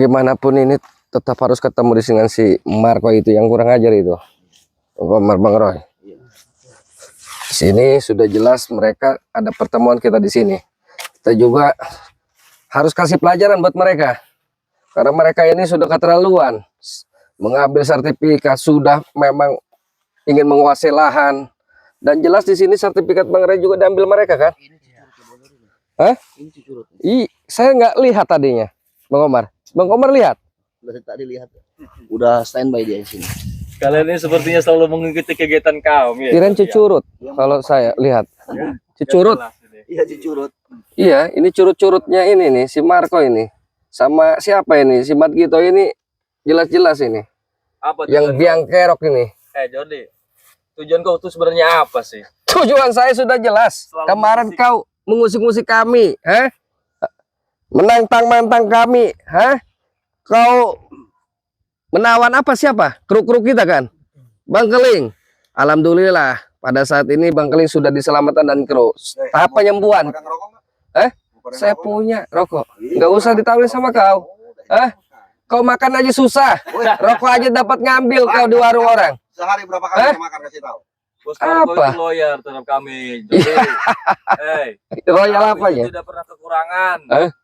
bagaimanapun ini tetap harus ketemu dengan si Marco itu yang kurang ajar itu. Bang Roy. Sini sudah jelas mereka ada pertemuan kita di sini. Kita juga harus kasih pelajaran buat mereka. Karena mereka ini sudah keterlaluan. Mengambil sertifikat, sudah memang ingin menguasai lahan. Dan jelas di sini sertifikat Bang Roy juga diambil mereka kan? Hah? Saya nggak lihat tadinya, Bang Omar. Bang Omar lihat? Udah tadi lihat. Udah standby dia di sini. Kalian ini sepertinya selalu mengikuti kegiatan kami. Kirain Cucurut, kalau saya lihat. Cucurut. Iya, Cucurut. Iya, ini curut-curutnya ini nih, si Marco ini. Sama siapa ini? Si Mat Gito ini jelas-jelas ini. Apa yang biang kerok ini. Jordi, tujuan kau itu sebenarnya apa sih? Tujuan saya sudah jelas. Kemarin kau mengusik-usik kami, menantang-mentang kami, kau menawan apa siapa? Kru-kru kita kan? Bang Keling. Alhamdulillah pada saat ini Bang Keling sudah diselamatkan dan kru. Tahap penyembuhan. Saya punya rokok. Nggak usah ditawarin sama kau. Kau makan aja susah. Rokok aja dapat ngambil kau di warung orang. Sehari berapa kali makan, kasih tahu. Bos Marco itu lawyer terhadap kami. Jadi, royal apa ya? Tidak pernah kekurangan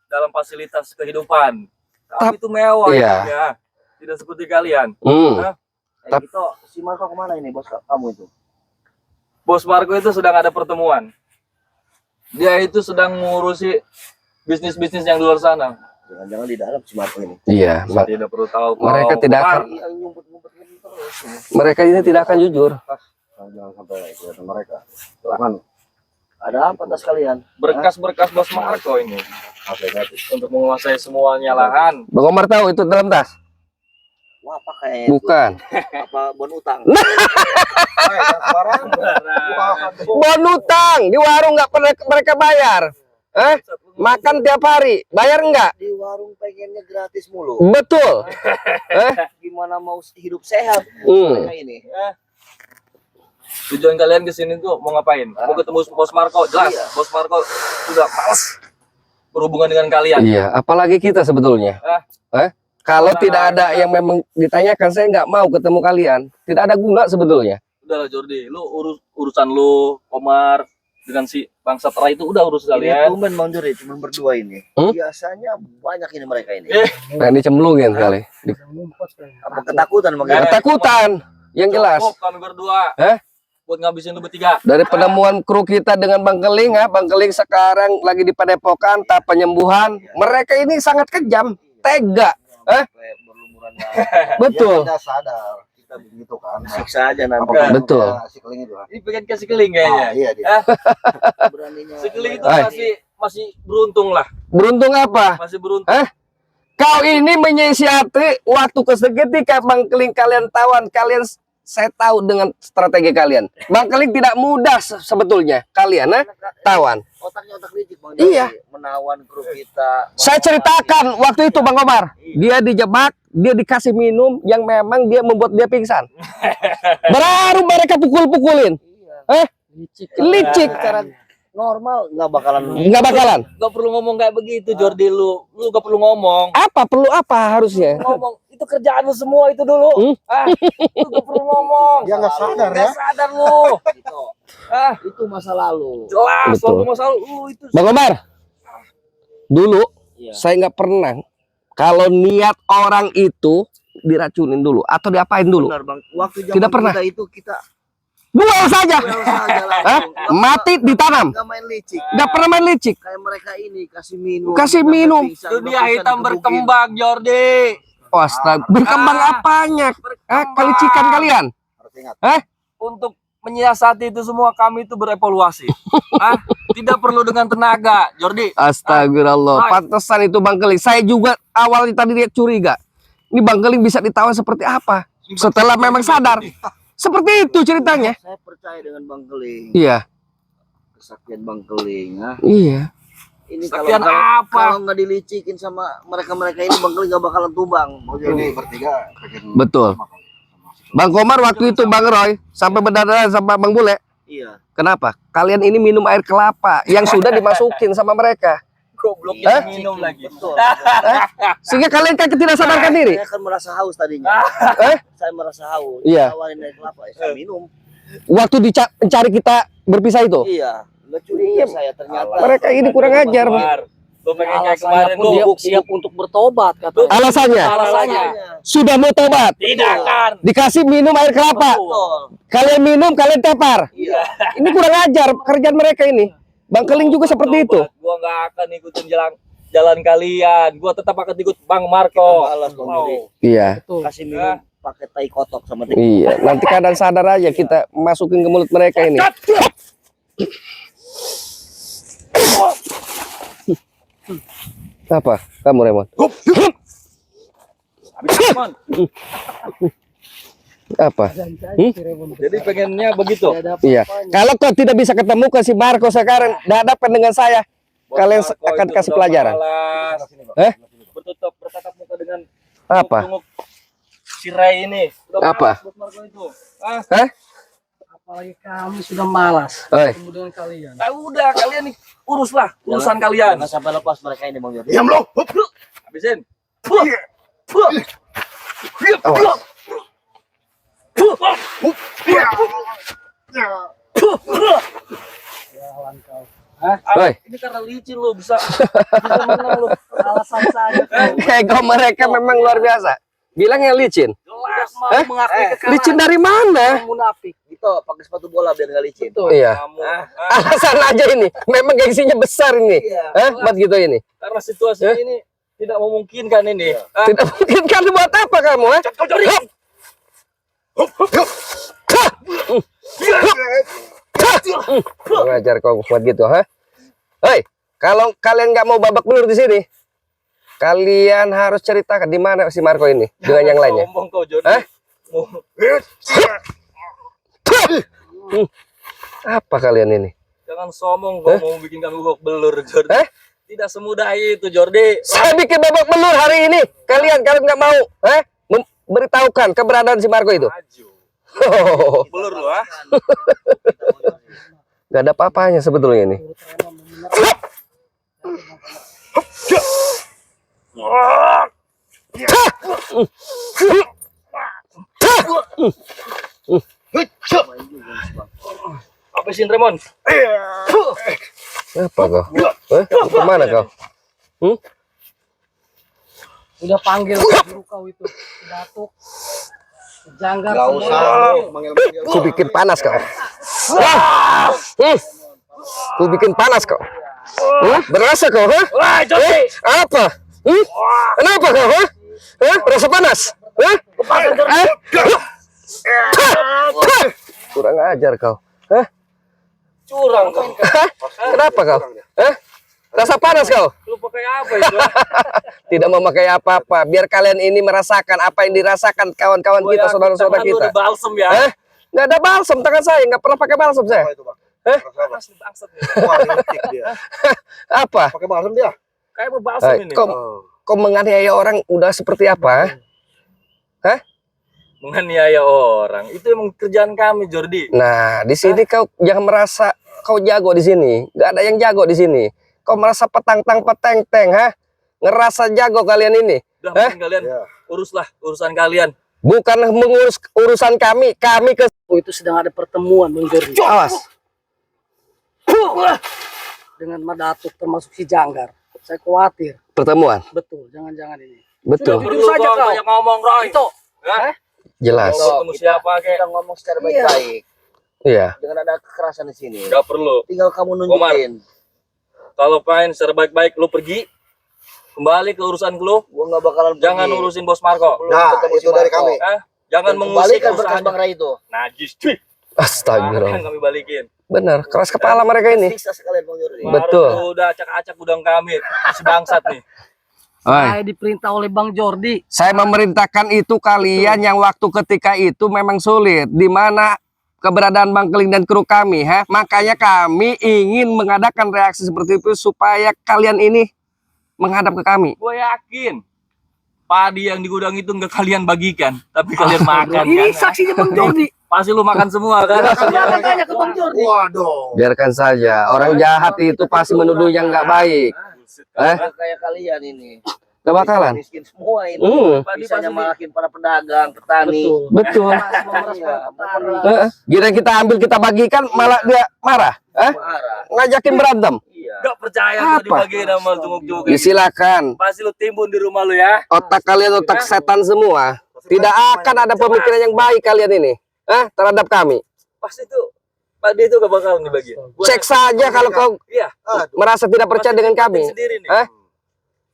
dalam fasilitas kehidupan. Kami itu mewah ya. Tidak seperti kalian. Itu si Marco kemana ini bos kamu itu? Bos Marco itu sedang ada pertemuan. Dia itu sedang ngurusi bisnis-bisnis yang di luar sana. Jangan-jangan di dalam si Marco ini. Iya, tidak perlu tahu. Mereka tidak akan. Mereka ini tidak akan jujur. Jangan sampai kelihatan mereka. Kan ada apa tas kalian? Berkas-berkas bos Marco ini. Untuk menguasai semuanya lahan. Bang Omar tahu itu dalam tas? Wah, pakai bukan. Apa bon utang? Bon utang di warung nggak pernah mereka bayar. Makan tiap hari, bayar enggak? Di warung pengennya gratis mulu. Betul. Gimana mau hidup sehat mereka ini? Tujuan kalian ke sini tuh mau ngapain? Mau ketemu Bos Marco, jelas. Bos Marco sudah males berhubungan dengan kalian. Iya, apalagi kita sebetulnya. Kalau tidak ada yang memang ditanyakan, saya nggak mau ketemu kalian. Tidak ada guna sebetulnya. Udahlah Jordi, lu urusan lu, Omar dengan si bangsa Tera itu udah urus kalian. Tumben Bang Jordi cuma berdua ini. Biasanya banyak ini mereka ini. Nah, dicemplungin sekali. Apa ketakutan Bang? Ketakutan, yang jelas. Kami berdua. Buat ngabisin lu bertiga. Dari penemuan kru kita dengan Bang Keling, Bang Keling sekarang lagi di Padepokan, tahap penyembuhan. Mereka ini sangat kejam, tega. Betul. Kita sadar kita begitu kan. Siksa aja nanti. Betul. Si Keling itu. Ini pengen kasih keling kayaknya. Iya dia. Si keling itu masih beruntung lah. Beruntung apa? Masih beruntung. Kau ini menyiasati waktu ketika Bang Keling kalian tawan, saya tahu dengan strategi kalian. Bang Keling tidak mudah sebetulnya kalian, tawan. Otaknya otak licik Bang Jordi. Iya. Menawan kru kita. Saya ceritakan waktu itu Bang Omar, dia dijebak, dia dikasih minum yang memang dia membuat dia pingsan. Baru mereka pukul-pukulin. Licik. Cara normal nggak bakalan. Gak perlu ngomong kayak begitu Jordi, lu gak perlu ngomong. Apa perlu apa harusnya? Ngomong itu kerjaan lu semua itu dulu. Lu gak perlu ngomong. Dia nggak sadar ya. Nggak sadar lu. Gitu. Itu masa lalu. Jelas, Betul. waktu masa lalu itu. Bang Omar, dulu saya nggak pernah kalau niat orang itu diracunin dulu atau diapain dulu. Benar Bang. Waktu zaman Tidak pernah. kita itu kita Duel saja. Mati ditanam. Nggak main licik. Nggak pernah main licik. Kayak mereka ini kasih minum. Kasih minum. Dunia hitam berkembang Jordi. Astaga, berkembang apanya? Kelicikan kalian? Harus ingat. Untuk menyiasati itu semua kami itu berevaluasi. Tidak perlu dengan tenaga, Jordi. Astagfirullah. Pantesan itu Bang Keling. Saya juga awalnya tadi dia curiga. Ini Bang Keling bisa ditawan seperti apa? Setelah memang sadar. Seperti itu ceritanya. Saya percaya dengan Bang Keling. Iya. Kesaktian Bang Keling. Iya. Ini Kesaktian kalau apa? nggak dilicikin sama mereka ini Bang Keling nggak bakalan tumbang. Ini bertiga. Betul. Bang Komar waktu itu Bang Roy sampai berdarah sama Bang Bule. Iya. Kenapa? Kalian ini minum air kelapa yang sudah dimasukin sama mereka. Gobloknya minum lagi. Sehingga kalian kan tidak sadarkan diri. Saya kan merasa haus tadinya. Saya merasa haus. Iya. Tawarin air kelapa, saya minum. Waktu mencari kita berpisah itu. Iya. Nggak curiga saya ternyata. Mereka ini kurang ajar. Lu pengen kayak kemarin pun dia lu. siap untuk bertobat katanya. Alasannya Alasannya. sudah mau tobat. Tidak kan. Dikasih minum air kelapa. Betul. Kalian minum, kalian tepar. Iya. Ini kurang ajar kerjaan mereka ini. Bang Keling juga seperti itu. Gua nggak akan ikutin jalan kalian. Gua tetap akan ikut Bang Marco. Balas Bang Jody. Iya. Kasih minum pakai tai kotok sama tai. Iya. Nanti kadang sadar aja kita masukin ke mulut mereka ini. Apa? Kamu Raymond? Habis, Apa? Jadi pengennya begitu. Iya. Kalau kau tidak bisa ketemu ke si Marco sekarang, hadapan dengan saya, kalian akan kasih pelajaran. Bertatap muka dengan Apa? tunggu si Ray ini. Udah Apa? malas buat Marco itu. Ah, Hah? Apalagi kami sudah malas Oi. ketemu dengan kalian. udah kalian nih uruslah urusan kalian. Jangan sampai lepas mereka ini Bang Jody. Diam lo. Habisin. Awas. Oi. Ini karena licin lo bisa menang lo. Alasan saja Ego mereka memang luar biasa. Bilang yang licin. Jelas mau Eh? mengakui kekalahan. Licin dari mana? Munafik. Gitu, pakai sepatu bola biar nggak licin. Iya. Kamu. Alasan aja ini. Memang gengsinya besar ini. Buat gitu ini. Karena situasi ini tidak memungkinkan ini. Tidak mungkin kan buat apa kamu, ha? Mengajar kau buat gitu, ha? Hei, kalau kalian nggak mau babak belur di sini, kalian harus ceritakan di mana si Marco ini dengan yang lainnya. Sombong kau Jody. Hah? Apa kalian ini? Jangan sombong kau mau bikin kami babak belur Jordi. Tidak semudah itu Jordi. Saya bikin babak belur hari ini. Kalian nggak mau, beritahukan keberadaan si Marco itu. Maju. Belur lu ah. Gak ada apa-apanya sebetulnya ini. Habisin Remon. Apa kau? Kemana kau? Udah panggil guru kau itu. Datuk. Janggar Gak semua. usah manggil-manggil. Ku bikin panas kau. Ku bikin panas kau. Berasa kau, ha? Wah, Jordi. Apa? Kenapa kau, ha? Rasa panas? Kurang ajar kau. Curang kau. Kenapa kau? Rasa panas kau? Lu pakai apa itu? Tidak memakai apa-apa. Biar kalian ini merasakan apa yang dirasakan kawan-kawan kita, saudara-saudara kita. Balsem ya. Nggak ada balsam tangan saya, nggak pernah pakai balsam saya. Apa itu, Bang? Panas nih bangsat nih. Wah, ngetik dia. Apa? Pakai balsam dia. Kayak balsem ini. Kau menganiaya orang udah seperti apa? Menganiaya orang. Itu emang kerjaan kami, Jordi. Nah, di sini kau jangan merasa kau jago di sini. Nggak ada yang jago di sini. Kau merasa petang-tang peteng-teng, ha? Ngerasa jago kalian ini. Udah mending kalian uruslah urusan kalian. Bukan mengurus urusan kami ke Itu sedang ada pertemuan Bang Jordi. awas. Dengan Madatuk termasuk si Janggar. Saya khawatir. Pertemuan. Betul, jangan-jangan ini. Betul. Jujur saja kau. Banyak ngomong, Roy. Itu. Jelas. Ketemu siapa kek? Kita ngomong secara baik-baik. Iya. Jangan ada kekerasan di sini. Gak perlu. Tinggal kamu nunjukin. Kalau pengen secara baik-baik lu pergi kembali ke urusan lu. Gua nggak bakalan Jangan pergi. urusin bos Marco. Nah, ketemu si itu dari Marco. kami. Jangan mengusik Kembalikan berkas urusannya. Bang Ray itu. Najis. Cuy. Astagfirullah. Akan kami balikin. Benar, keras kepala mereka ini. Siksa sekalian Bang Jordi. Betul. Marco udah acak-acak udang kami. Si bangsat nih. Saya diperintah oleh Bang Jordi. Saya memerintahkan itu kalian yang waktu ketika itu memang sulit. Di mana keberadaan Bang Keling dan kru kami, ha? Makanya kami ingin mengadakan reaksi seperti itu supaya kalian ini menghadap ke kami. Gue yakin padi yang di gudang itu nggak kalian bagikan, tapi kalian makan Ini kan? saksinya Bang Jordi. Pasti lu makan semua kan? Jangan tanya ke Bang Jordi. Waduh. Biarkan saja. Orang jahat itu pasti menuduh yang nggak baik. Kayak kalian ini. Gak bakalan. Miskin semua ini. Padi Bisanya pasti malakin para pedagang, petani. Betul. Gila kita ambil kita bagikan malah dia marah. Marah. Ngajakin berantem. Iya. Gak percaya Apa? tuh dibagiin sama tunggu-tunggu. Ya, silakan. Pasti lu timbun di rumah lu ya. Otak kalian otak setan semua. Tidak akan ada pemikiran yang baik kalian ini. Terhadap kami. Pasti tuh padi itu gak bakal dibagiin. Cek saja kalau kau Iya. merasa tidak percaya dengan kami. Sendiri nih.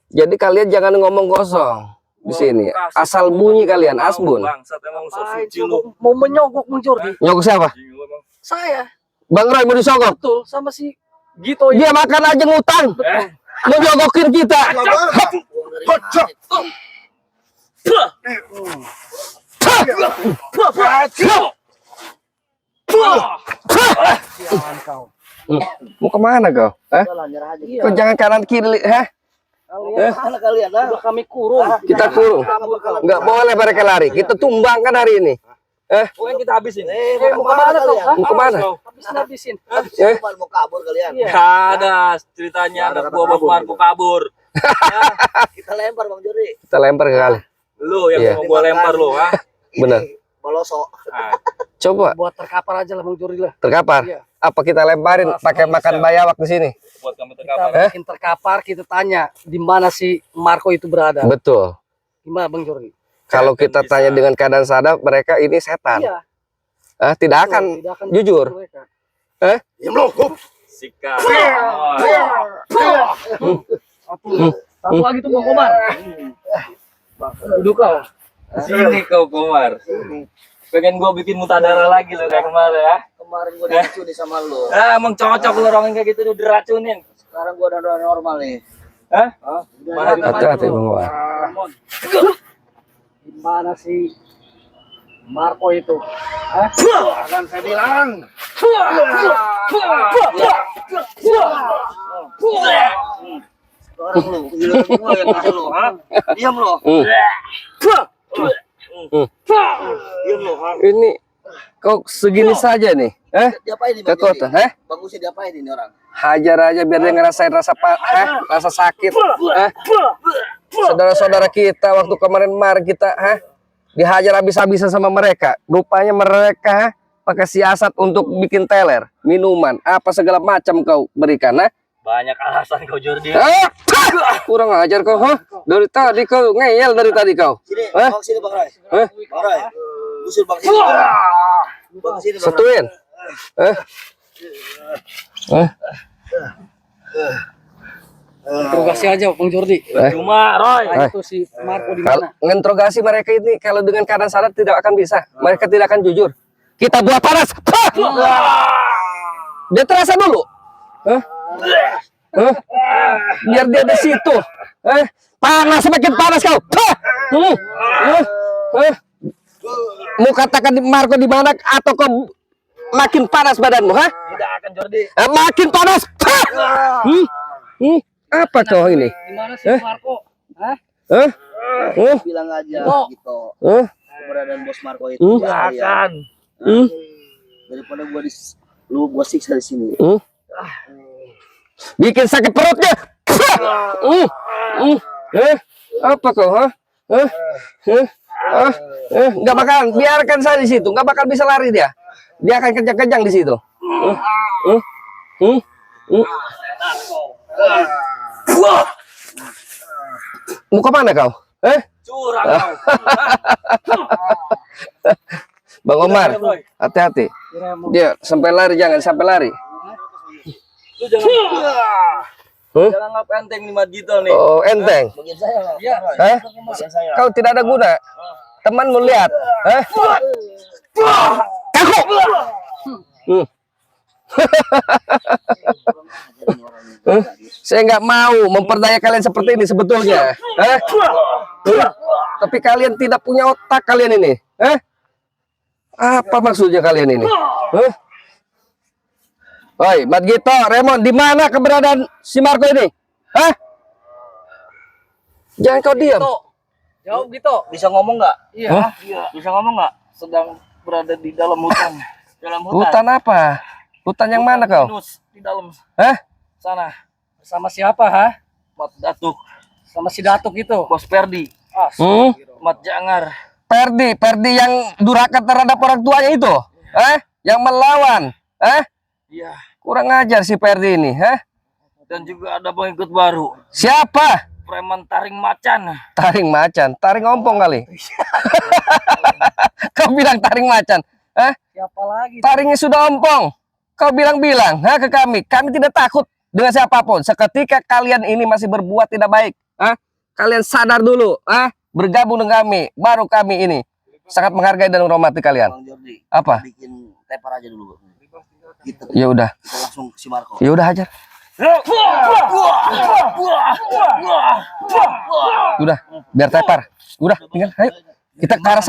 Jadi kalian jangan ngomong kosong di sini. Asal bunyi kalian, asbun. Bangsat emang usah Ngapain suci lu. mau menyogok Bang Jordi? Nyogok siapa? Saya. Bang Roy mau disogok. Betul, sama si Gito Dia makan aja ngutang. Mau nyogokin kita. Jangan kau. Mau kemana kau? Udah nyerah aja. Kau jangan kanan kiri, Mana kalian lah? Udah kami kurung. Kita kurung. Nggak boleh mereka lari. Kita tumbangkan hari ini. Pokoknya kita habisin. Mau kemana kau? Mau kemana? Habisin. Mau kabur kalian. Iya. Gak ada ceritanya anak buah Bang Marco kabur. Kita lempar Bang Juri. Kita lempar ke kali. Lu yang Iya. mau gua lempar lu, ha? Benar. Bolosok. Nah, Coba Buat terkapar aja lah Bang Jordi lah. terkapar. Iya. Apa kita lemparin pakai makan bayawak di sini? buat kami Kita terkapar. bikin terkapar, kita tanya di mana si Marco itu berada. Betul. Gimana Bang Jordi? Kalau kita Bisa. tanya dengan keadaan sadar, mereka ini setan. Iya. Tidak akan Tidak akan jujur. mereka. Sikap. Satu lagi tuh Bang Komar. Duduk kau. Sini kau Komar. Pengen gua bikin muntah darah lagi lo kayak kemarin ya. Kemarin gua diracuni sama lu. Emang cocok lu orang kayak gitu udah diracunin. Sekarang gua udah normal nih. Hah? Hati-hati Bang Wah. Gimana si Marco itu? Hah? Akan saya bilang. Sekarang lu, giliran gua yang kasih lu, ha? Diam lu. Diam lu, ha? Ini kok segini saja nih? Diapain nih Bang Kekuatan, Jody? Bagusnya diapain ini orang? Hajar aja biar dia ngerasain rasa sakit. Saudara-saudara kita waktu kemarin kita dihajar habis-habisan sama mereka. Rupanya mereka pakai siasat untuk bikin teler, minuman, apa segala macam kau berikan. Banyak alasan kau Jordi. Kurang ajar kau, dari tadi kau ngeyel dari tadi kau. Sini, Bang sini Bang Rai. Bang Rai. Usul Bang sini. Bang sini Bang. Satuin. Interogasi aja Bang Jordi. Cuma Roy. Nah, itu si Marco di mana? Menginterogasi mereka ini kalau dengan keadaan sadar tidak akan bisa. Mereka tidak akan jujur. Kita buat panas. Dia terasa dulu. Biar dia di situ. Panas, semakin panas kau. Mau katakan di Marco di mana atau kau makin panas badanmu, Tidak akan Jordi. Makin panas. Apa kau ini? Di mana si Marco? Hah? Bilang aja gitu. Keberadaan Bos Marco itu bahaya. Akan. Daripada gua siksa di sini. Bikin sakit perutnya. Apa kau, nggak bakalan, biarkan saya di situ, nggak bakal bisa lari dia. Dia akan kejang-kejang di situ. Mau kemana kau? Curang kau. Bang Omar, hati-hati. Dia sampai lari, jangan sampai lari. Lu jangan ngap enteng nih Mat Gito nih. Oh, enteng. Bagian saya Bang. Iya. Bagian saya. Kau tidak ada guna. Temanmu lihat. Kaku. Saya nggak mau memperdaya kalian seperti ini sebetulnya. Tapi kalian tidak punya otak kalian ini. Apa maksudnya kalian ini? Oi, Mat Gito, Raymond, di mana keberadaan si Marco ini? Jangan kau diam. Jawab gitu. Bisa ngomong nggak? Iya. Bisa ngomong nggak? Sedang berada di dalam hutan. Dalam Hutan apa? Hutan yang mana kau? Pinus, di dalam Hah? sana. Sama siapa, ha? Mat Datuk, Sama si Datuk itu. Bos Perdi, Mat Jangar. Perdi yang durhaka terhadap orang tuanya itu, yang melawan, Iya. kurang ajar si Perdi ini, Dan juga ada pengikut baru, Siapa? Preman Taring Macan. Taring macan, taring ompong kali. Kau bilang taring macan, Siapa lagi? taringnya sudah ompong. Kau bilang-bilang, ke kami tidak takut dengan siapapun. Seketika kalian ini masih berbuat tidak baik, kalian sadar dulu, bergabung dengan kami, baru kami ini sangat menghargai dan menghormati kalian. Bang Jordi, Apa? bikin tepar aja dulu. Kita, Ya udah, kita langsung ke si Marco. ya udah hajar. Udah, biar tepar. Udah, tinggal, ayo kita ke arah